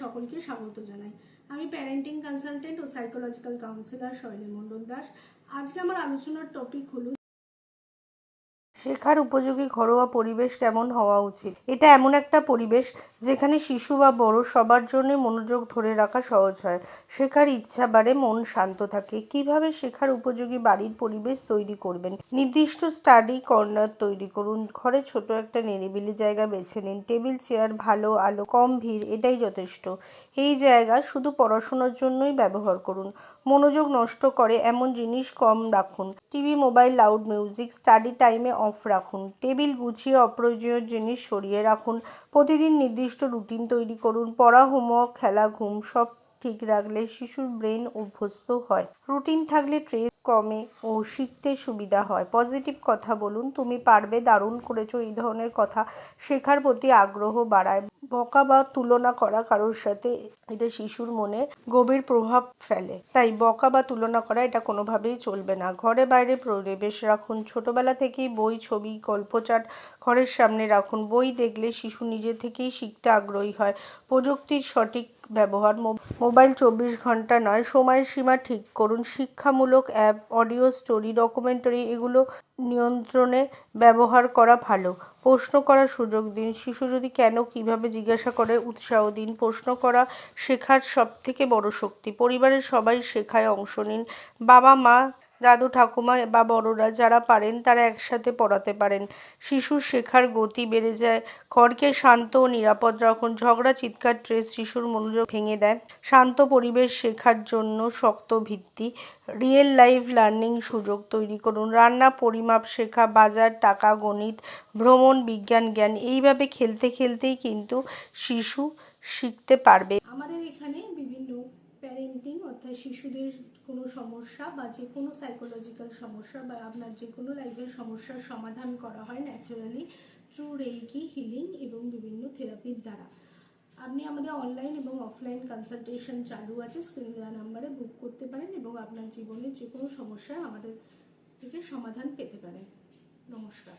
সকলকে স্বাগত জানাই। আমি প্যারেন্টিং কনসালটেন্ট ও সাইকোলজিক্যাল কাউন্সিলর শৈলী মণ্ডল দাস। আজকে আমার আলোচনার টপিক হলো শেখার উপযোগী ঘরোয়া পরিবেশ কেমন হওয়া উচিত। এটা এমন একটা পরিবেশ যেখানে শিশু বা বড় সবার জন্য মনোযোগ ধরে রাখা সহজ হয়, শেখার ইচ্ছা বাড়ে, মন শান্ত থাকে। কিভাবে শেখার উপযোগী বাড়ির পরিবেশ তৈরি করবেন? নির্দিষ্ট স্টাডি কর্নার তৈরি করুন। ঘরে ছোট একটা নিরিবিলি জায়গা বেছে নিন। টেবিল, চেয়ার, ভালো আলো, কম ভিড়, এটাই যথেষ্ট। এই জায়গা শুধু পড়াশোনার জন্যই ব্যবহার করুন। মনোযোগ নষ্ট করে এমন জিনিস কম রাখুন। TV, mobile, loud music study টাইমে অফ রাখুন। টেবিল গুছিয়ে অপ্রয়োজনীয় জিনিস সরিয়ে রাখুন। প্রতিদিন নির্দিষ্ট রুটিন তৈরি করুন। পড়া, হোমওয়ার্ক, খেলা, ঘুম সব ঠিক রাখলে শিশুর ব্রেন অভ্যস্ত হয়। রুটিন থাকলে স্ট্রেস কমে ও শিখতে সুবিধা হয়। পজিটিভ কথা বলুন, তুমি পারবে, দারুণ করেছো, এই ধরনের কথা শেখার প্রতি আগ্রহ বাড়ায়। বকা বা তুলনা করা কারোর সাথে এটা শিশুর মনে গভীর প্রভাব ফেলে। তাই বকা বা তুলনা করা এটা কোনোভাবেই চলবে না। ঘরে বাইরে পরিবেশ রাখুন। ছোটবেলা থেকেই বই, ছবি, গল্পচাট ঘরের সামনে রাখুন। বই দেখলে শিশু নিজে থেকেই শিখতে আগ্রহী হয়। প্রযুক্তির সঠিক ব্যবহার, মোবাইল 24 ঘন্টা নয়, সময়ের সীমা ঠিক করুন। শিক্ষামূলক অ্যাপ, অডিও স্টোরি, ডকুমেন্টারি এগুলো নিয়ন্ত্রণে ব্যবহার করা ভালো। প্রশ্ন করার সুযোগ দিন। শিশু যদি কেন, কিভাবে জিজ্ঞাসা করে উৎসাহ দিন। প্রশ্ন করা শেখার সবথেকে বড় শক্তি। পরিবারের সবাই শেখায় অংশ নিন। বাবা মা, দাদু ঠাকুমা বা বড়রা যারা পারেন তারা একসাথে পড়াতে পারেন। শিশুর শেখার গতি বেড়ে যায়। ঘরকে শান্ত ও নিরাপদ রাখুন। ঝগড়া, চিৎকার, স্ট্রেস শিশুর মনোযোগ ভেঙে দেয়। শান্ত পরিবেশ শেখার জন্য শক্ত ভিত্তি। রিয়েল লাইফ লার্নিং সুযোগ তৈরি করুন। রান্না, পরিমাপ শেখা, বাজার, টাকা, গণিত, ভ্রমণ, বিজ্ঞান, জ্ঞান, এইভাবে খেলতে খেলতেই কিন্তু শিশু শিখতে পারবে। আমাদের এখানে বিভিন্ন প্যারেন্টিং অর্থাৎ শিশুদের কোনো সমস্যা বা যে কোনো সাইকোলজিক্যাল সমস্যা বা আপনার যে কোনো লাইফের সমস্যার সমাধান করা হয় ন্যাচারালি থ্রু রেইকি, হিলিং এবং বিভিন্ন থেরাপির দ্বারা। আপনি আমাদের অনলাইন এবং অফলাইন কনসালটেশন চালু আছে। স্ক্রিনে দেওয়া নাম্বারে বুক করতে পারেন এবং আপনার জীবনের যে কোনো সমস্যার আমাদের থেকে সমাধান পেতে পারেন। নমস্কার।